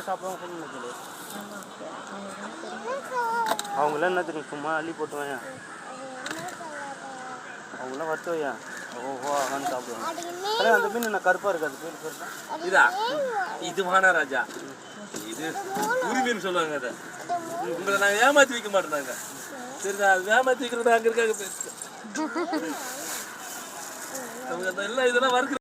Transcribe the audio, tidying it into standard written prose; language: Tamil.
சாப்பிடுவாங்க சொல்லு. அவங்களாம் என்ன தெரியும், சும்மா அள்ளி போட்டுவாங்க. அவங்களாம் வறுத்து வையா, ஓஹோ அதான் சாப்பிடுவாங்க. ஆனால் அந்த மீன் என்ன கருப்பாக இருக்குது, அது பேர் பேர் இதா இது வானராஜா, இது உரி மீன் சொல்லுவாங்க. அதை உங்களை நாங்கள் ஏமாற்றி வைக்க மாட்டோம். நாங்கள் சரிதா, அது ஏமாற்றி வைக்கிறது அங்கே இருக்காங்க. அவங்க எல்லாம் இதெல்லாம் வறுக்க